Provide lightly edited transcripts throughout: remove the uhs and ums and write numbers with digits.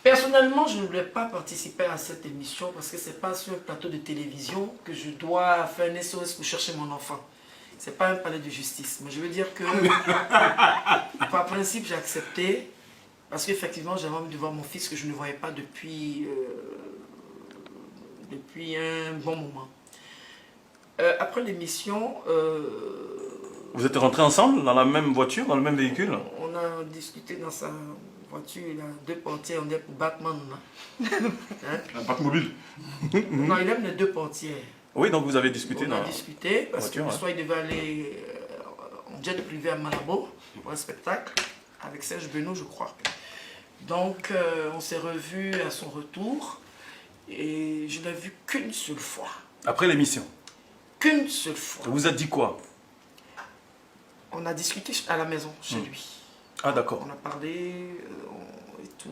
Personnellement, je ne voulais pas participer à cette émission parce que ce n'est pas sur un plateau de télévision que je dois faire un SOS pour chercher mon enfant. Ce n'est pas un palais de justice. Mais je veux dire que, par principe, j'ai accepté parce qu'effectivement, j'avais envie de voir mon fils que je ne voyais pas depuis un bon moment. Après l'émission... Vous êtes rentrés ensemble dans la même voiture, dans le même véhicule? On a discuté dans sa voiture, il a 2 portières, on est pour Batman. Hein? Un Batmobile. Non, il aime les 2 portières. Oui, donc vous avez discuté On a discuté parce voiture, que le soir il devait aller en jet privé à Malabo pour un spectacle avec Serge Benoît, je crois. Donc on s'est revus à son retour et je ne l'ai vu qu'une seule fois. Après l'émission? Qu'une seule fois. Vous a dit quoi? On a discuté à la maison, chez lui. Ah d'accord. On a parlé et tout.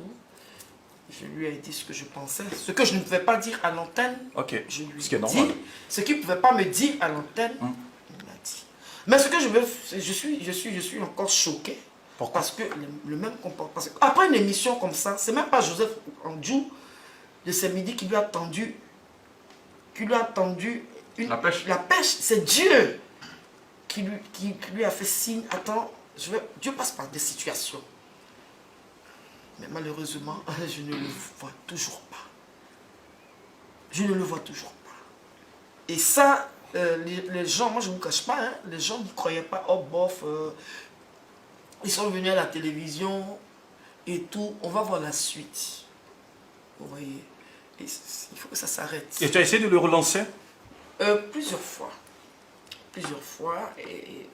Je lui ai dit ce que je pensais. Ce que je ne pouvais pas dire à l'antenne, Ok. je lui Ce qui est ai normal. dit. Ce qu'il ne pouvait pas me dire à l'antenne, il m'a dit. Mais ce que je veux, je suis encore choqué. Pourquoi? Parce que le même comportement. Après une émission comme ça, c'est même pas Joseph Andjou de ce midi qui lui a tendu La pêche. La pêche, c'est Dieu qui lui a fait signe. Attends, Dieu passe par des situations. Mais malheureusement, je ne le vois toujours pas. Je ne le vois toujours pas. Et ça, les gens, moi je ne vous cache pas, hein, les gens n'y croyaient pas. Oh bof, ils sont venus à la télévision et tout. On va voir la suite. Vous voyez, et il faut que ça s'arrête. Et tu as essayé de le relancer? Plusieurs fois. Plusieurs fois. Et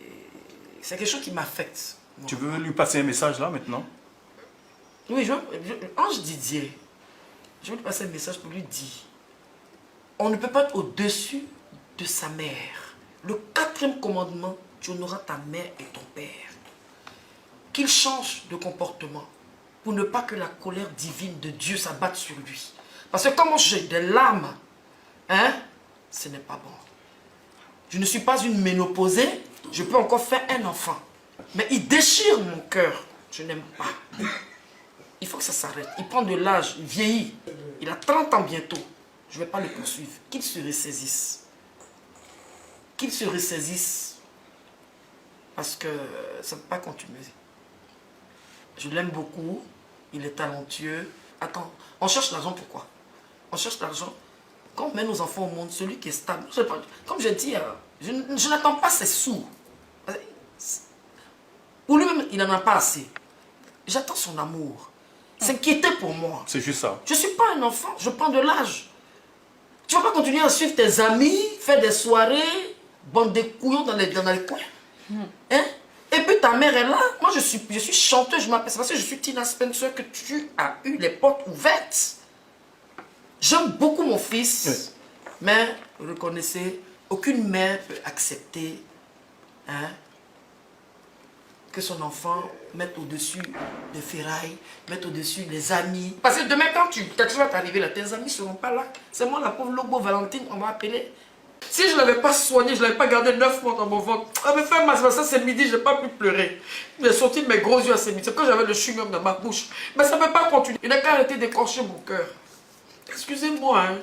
c'est quelque chose qui m'affecte. Tu veux lui passer un message là maintenant? Oui, Ange Didier, je veux lui passer un message pour lui dire, on ne peut pas être au-dessus de sa mère. Le 4e commandement, tu honoreras ta mère et ton père. Qu'il change de comportement pour ne pas que la colère divine de Dieu s'abatte sur lui. Parce que comme j'ai des larmes, hein, ce n'est pas bon. Je ne suis pas une ménopausée, je peux encore faire un enfant. Mais il déchire mon cœur, je n'aime pas. Il faut que ça s'arrête. Il prend de l'âge, il vieillit. Il a 30 ans bientôt. Je ne vais pas le poursuivre. Qu'il se ressaisisse. Qu'il se ressaisisse. Parce que ça ne peut pas continuer. Je l'aime beaucoup. Il est talentueux. Attends, on cherche l'argent pourquoi? On cherche l'argent. Quand on met nos enfants au monde, celui qui est stable. Comme je dis, je n'attends pas ses sous. Pour lui-même, il n'en a pas assez. J'attends son amour. S'inquiéter pour moi. C'est juste ça. Je ne suis pas un enfant, je prends de l'âge. Tu ne vas pas continuer à suivre tes amis, faire des soirées, bande de couillons dans les coins. Hein? Et puis ta mère est là. Moi, je suis chanteuse, je m'appelle. C'est parce que je suis Tina Spencer que tu as eu les portes ouvertes. J'aime beaucoup mon fils. Oui. Mais, reconnaissez, aucune mère peut accepter hein, que son enfant mette au-dessus des ferrailles, mette au-dessus des amis. Parce que demain, quand quelque chose va t'arriver là, tes amis ne seront pas là. C'est moi, la pauvre Lobo Valentine, on m'a appelé. Si je ne l'avais pas soigné, je ne l'avais pas gardé 9 mois dans mon ventre. Elle me fait mal, ça c'est midi, je n'ai pas pu pleurer. J'ai sorti de mes gros yeux à ces midi. C'est quand j'avais le chewing-gum dans ma bouche. Mais ça ne peut pas continuer. Il n'a qu'à arrêter d'écorcher mon cœur. Excusez-moi, hein.